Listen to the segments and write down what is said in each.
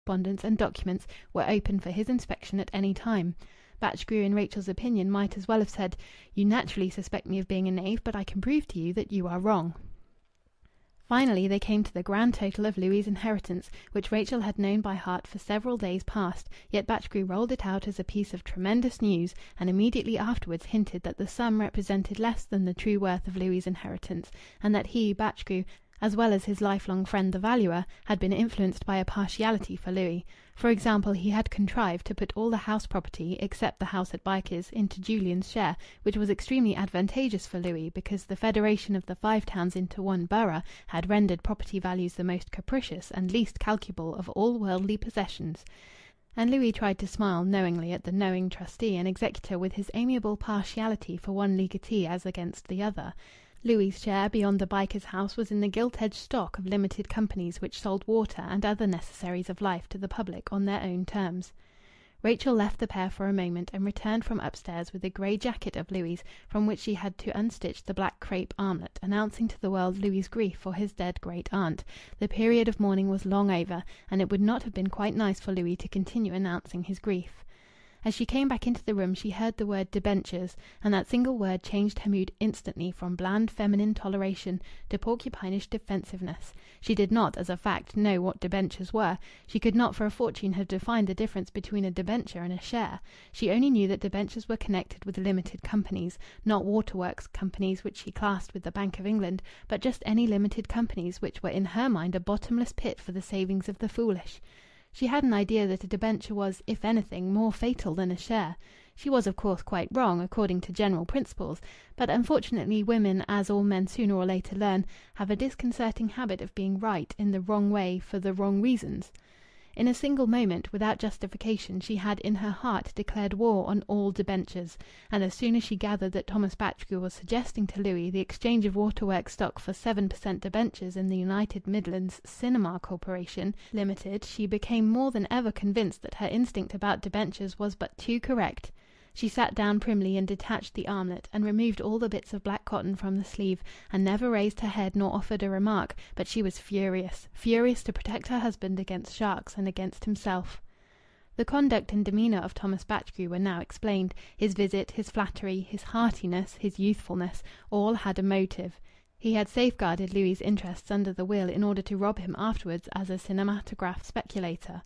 correspondence and documents were open for his inspection at any time. Batchgrew, in Rachel's opinion, might as well have said, "You naturally suspect me of being a knave, but I can prove to you that you are wrong." Finally, they came to the grand total of Louis' inheritance, which Rachel had known by heart for several days past, yet Batchgrew rolled it out as a piece of tremendous news, and immediately afterwards hinted that the sum represented less than the true worth of Louis' inheritance, and that he, Batchgrew, as well as his lifelong friend the valuer, had been influenced by a partiality for Louis. For example, he had contrived to put all the house property, except the house at Bycars, into Julian's share, which was extremely advantageous for Louis, because the federation of the 5 towns into one borough had rendered property values the most capricious and least calculable of all worldly possessions. And Louis tried to smile knowingly at the knowing trustee and executor with his amiable partiality for one legatee as against the other. Louis' share beyond the Bycars house was in the gilt-edged stock of limited companies which sold water and other necessaries of life to the public on their own terms. Rachel left the pair for a moment and returned from upstairs with a grey jacket of Louis', from which she had to unstitch the black crape armlet, announcing to the world Louis' grief for his dead great-aunt. The period of mourning was long over, and it would not have been quite nice for Louis to continue announcing his grief. As she came back into the room she heard the word debentures, and that single word changed her mood instantly from bland feminine toleration to porcupinish defensiveness. She did not, as a fact, know what debentures were. She could not for a fortune have defined the difference between a debenture and a share. She only knew that debentures were connected with limited companies, not waterworks companies which she classed with the Bank of England, but just any limited companies which were in her mind a bottomless pit for the savings of the foolish. She had an idea that a debenture was, if anything, more fatal than a share. She was, of course, quite wrong, according to general principles, but unfortunately women, as all men sooner or later learn, have a disconcerting habit of being right in the wrong way for the wrong reasons. In a single moment, without justification, she had in her heart declared war on all debentures, and as soon as she gathered that Thomas Batchgrew was suggesting to Louis the exchange of waterworks stock for 7% debentures in the United Midlands Cinema Corporation Limited, she became more than ever convinced that her instinct about debentures was but too correct. She sat down primly and detached the armlet, and removed all the bits of black cotton from the sleeve, and never raised her head nor offered a remark, but she was furious, furious to protect her husband against sharks and against himself. The conduct and demeanour of Thomas Batchgrew were now explained. His visit, his flattery, his heartiness, his youthfulness, all had a motive. He had safeguarded Louis' interests under the will in order to rob him afterwards as a cinematograph speculator.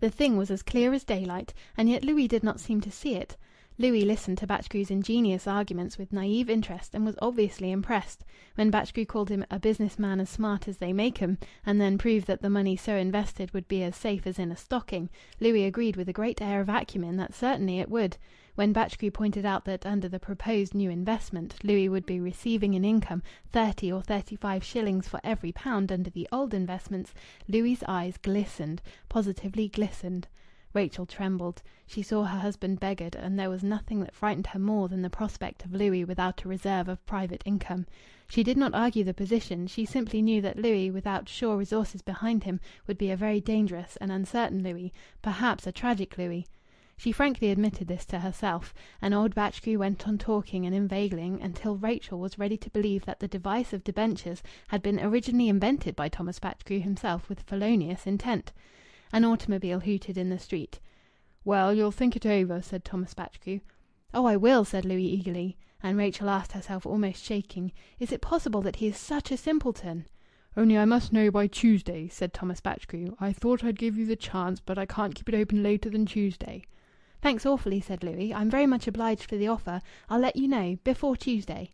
The thing was as clear as daylight, and yet Louis did not seem to see it. Louis listened to Batchgrew's ingenious arguments with naive interest and was obviously impressed. When Batchgrew called him a business man as smart as they make 'em, and then proved that the money so invested would be as safe as in a stocking, Louis agreed with a great air of acumen that certainly it would. When Batchgrew pointed out that under the proposed new investment Louis would be receiving an income 30 or 35 shillings for every pound under the old investments, Louis's eyes glistened, positively glistened. Rachel trembled. She saw her husband beggared, and there was nothing that frightened her more than the prospect of Louis without a reserve of private income. She did not argue the position. She simply knew that Louis, without sure resources behind him, would be a very dangerous and uncertain Louis, perhaps a tragic Louis. She frankly admitted this to herself, and old Batchgrew went on talking and inveigling until Rachel was ready to believe that the device of debentures had been originally invented by Thomas Batchgrew himself with felonious intent. An automobile hooted in the street. "Well, you'll think it over," said Thomas Batchgrew. "Oh, I will," said Louis eagerly, and Rachel asked herself, almost shaking, "Is it possible that he is such a simpleton?" "Only I must know by Tuesday," said Thomas Batchgrew. "I thought I'd give you the chance, but I can't keep it open later than Tuesday." "Thanks awfully," said Louis. "I'm very much obliged for the offer. I'll let you know before Tuesday."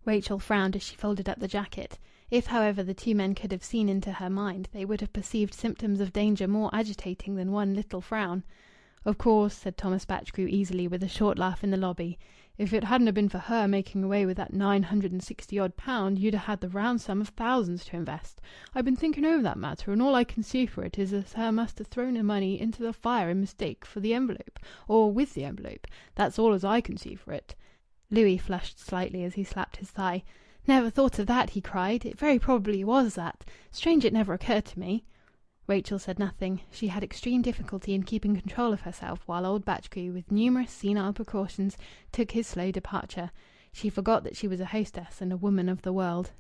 Rachel frowned as she folded up the jacket. If, however, the two men could have seen into her mind, they would have perceived symptoms of danger more agitating than one little frown. "Of course," said Thomas Batchgrew easily, with a short laugh in the lobby, "if it hadn't been for her making away with that 960-odd pound, you'd have had the round sum of thousands to invest. I've been thinking over that matter, and all I can see for it is as her must have thrown her money into the fire in mistake for the envelope, or with the envelope. That's all as I can see for it." Louis flushed slightly as he slapped his thigh. "Never thought of that!" he cried. "It very probably was that. Strange it never occurred to me." Rachel said nothing. She had extreme difficulty in keeping control of herself while old Batchgrew, with numerous senile precautions, took his slow departure. She forgot that she was a hostess and a woman of the world.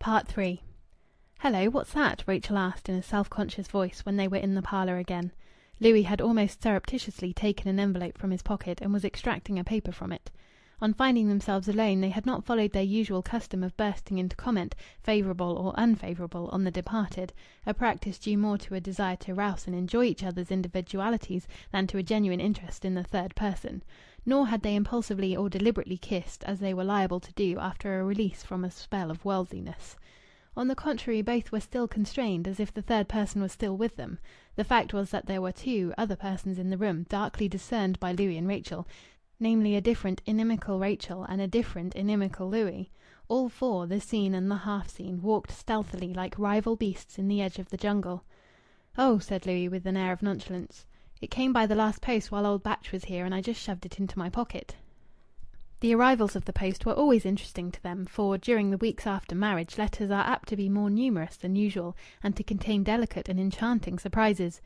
3. "Hello, what's that?" Rachel asked in a self-conscious voice when they were in the parlour again. Louis had almost surreptitiously taken an envelope from his pocket and was extracting a paper from it. On finding themselves alone, they had not followed their usual custom of bursting into comment, favourable or unfavourable, on the departed, a practice due more to a desire to rouse and enjoy each other's individualities than to a genuine interest in the third person. Nor had they impulsively or deliberately kissed, as they were liable to do after a release from a spell of worldliness. On the contrary, both were still constrained, as if the third person was still with them. The fact was that there were two other persons in the room, darkly discerned by Louis and Rachel, namely a different inimical Rachel and a different inimical Louis. All four, the seen and the half-seen, walked stealthily like rival beasts in the edge of the jungle. "Oh," said Louis, with an air of nonchalance, "it came by the last post while old Batch was here, and I just shoved it into my pocket." The arrivals of the post were always interesting to them, for, during the weeks after marriage, letters are apt to be more numerous than usual, and to contain delicate and enchanting surprises.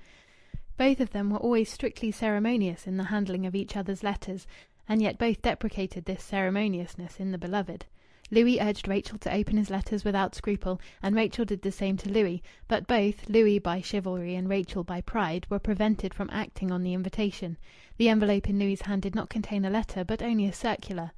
Both of them were always strictly ceremonious in the handling of each other's letters, and yet both deprecated this ceremoniousness in the beloved. Louis urged Rachel to open his letters without scruple, and Rachel did the same to Louis, but both, Louis by chivalry and Rachel by pride, were prevented from acting on the invitation. The envelope in Louis's hand did not contain a letter, but only a circular.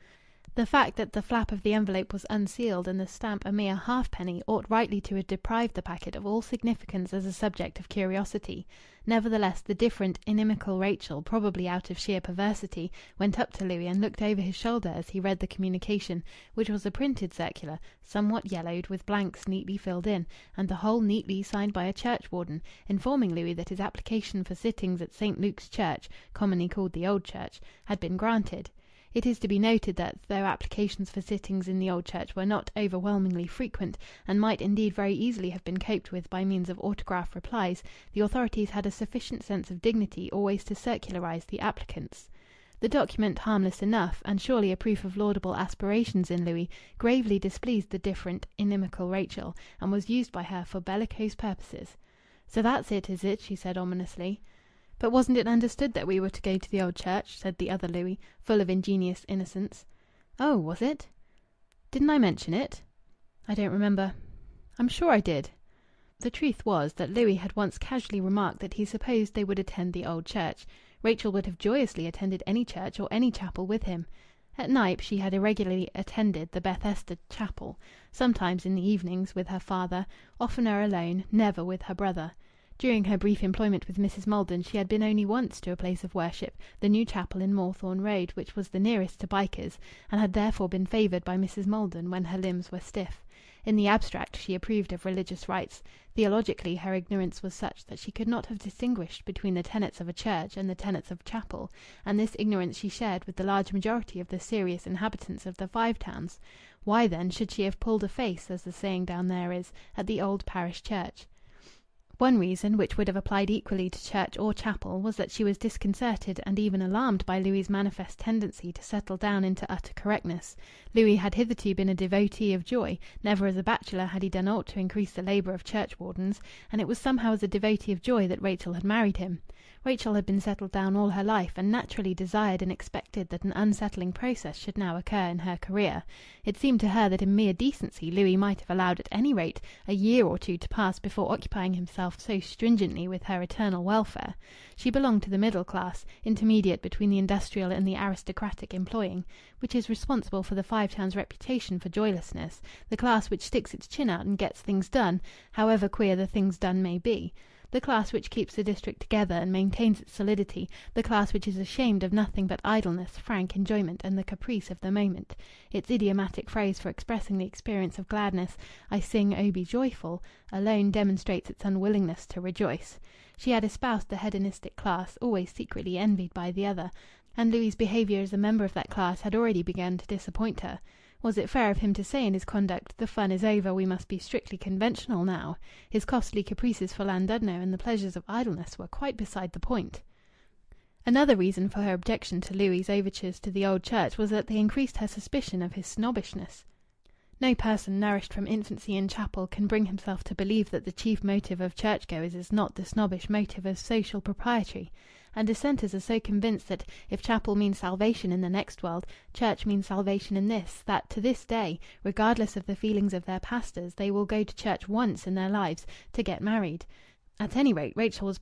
The fact that the flap of the envelope was unsealed and the stamp a mere halfpenny ought rightly to have deprived the packet of all significance as a subject of curiosity. Nevertheless, the different, inimical Rachel, probably out of sheer perversity, went up to Louis and looked over his shoulder as he read the communication, which was a printed circular, somewhat yellowed, with blanks neatly filled in, and the whole neatly signed by a churchwarden, informing Louis that his application for sittings at St. Luke's Church, commonly called the Old Church, had been granted. It is to be noted that, though applications for sittings in the Old Church were not overwhelmingly frequent, and might indeed very easily have been coped with by means of autograph replies, the authorities had a sufficient sense of dignity always to circularize the applicants. The document, harmless enough, and surely a proof of laudable aspirations in Louis, gravely displeased the different, inimical Rachel, and was used by her for bellicose purposes. "So that's it, is it?" she said ominously. "But wasn't it understood that we were to go to the Old Church?" said the other Louis, full of ingenious innocence. "Oh, was it? Didn't I mention it?" "I don't remember." "I'm sure I did." The truth was that Louis had once casually remarked that he supposed they would attend the Old Church. Rachel would have joyously attended any church or any chapel with him. At Knype she had irregularly attended the Bethesda Chapel, sometimes in the evenings with her father, oftener alone, never with her brother. During her brief employment with Mrs. Maldon she had been only once to a place of worship, the new chapel in Moorthorne Road, which was the nearest to Bycars, and had therefore been favoured by Mrs. Maldon when her limbs were stiff. In the abstract she approved of religious rites. Theologically her ignorance was such that she could not have distinguished between the tenets of a church and the tenets of chapel, and this ignorance she shared with the large majority of the serious inhabitants of the Five Towns. Why, then, should she have pulled a face, as the saying down there is, at the old parish church? One reason, which would have applied equally to church or chapel, was that she was disconcerted and even alarmed by Louis' manifest tendency to settle down into utter correctness. Louis had hitherto been a devotee of joy; never as a bachelor had he done aught to increase the labour of churchwardens, and it was somehow as a devotee of joy that Rachel had married him. Rachel had been settled down all her life, and naturally desired and expected that an unsettling process should now occur in her career. It seemed to her that in mere decency Louis might have allowed at any rate a year or two to pass before occupying himself so stringently with her eternal welfare. She belonged to the middle class, intermediate between the industrial and the aristocratic employing, which is responsible for the Five Towns' reputation for joylessness, the class which sticks its chin out and gets things done, however queer the things done may be. The class which keeps the district together and maintains its solidity, the class which is ashamed of nothing but idleness, frank enjoyment, and the caprice of the moment. Its idiomatic phrase for expressing the experience of gladness, "I sing, O be joyful," alone demonstrates its unwillingness to rejoice. She had espoused the hedonistic class, always secretly envied by the other, and Louis' behaviour as a member of that class had already begun to disappoint her. Was it fair of him to say in his conduct, "The fun is over, we must be strictly conventional now"? His costly caprices for Llandudno and the pleasures of idleness were quite beside the point. Another reason for her objection to Louis' overtures to the Old Church was that they increased her suspicion of his snobbishness. No person nourished from infancy in chapel can bring himself to believe that the chief motive of churchgoers is not the snobbish motive of social propriety. And dissenters are so convinced that if chapel means salvation in the next world, church means salvation in this, that to this day, regardless of the feelings of their pastors, they will go to church once in their lives to get married. At any rate, Rachel was